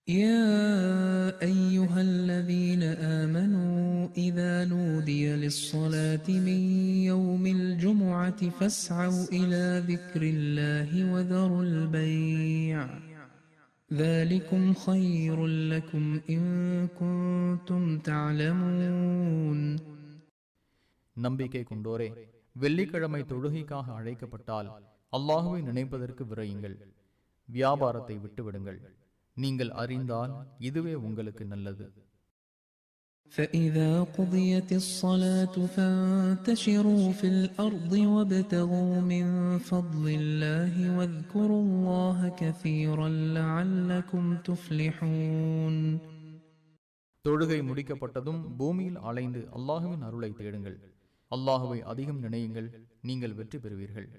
يا أيها الذين آمنوا إذا نودي للصلاة من يوم الجمعة فاسعوا إلى ذكر الله وذروا البيع ذلكم خير لكم إن كنتم تعلمون. நம்பிக்கை கொண்டோரே, வெள்ளிக்கிழமை தொழுகைக்காக அழைக்கப்பட்டால் அல்லாஹுவை நினைப்பதற்கு விரையுங்கள், வியாபாரத்தை விட்டுவிடுங்கள். நீங்கள் அறிந்தால் இதுவே உங்களுக்கு நல்லது. فإذا قضيت الصلاة فانتشروا في الأرض وابتغوا من فضل الله واذكروا الله كثيرا لعلكم تفلحون. தொழுகை முடிக்கப்பட்டதும் பூமியில் அலைந்து அல்லாஹுவின் அருளை தேடுங்கள், அல்லாஹுவை அதிகம் நினையுங்கள், நீங்கள் வெற்றி பெறுவீர்கள்.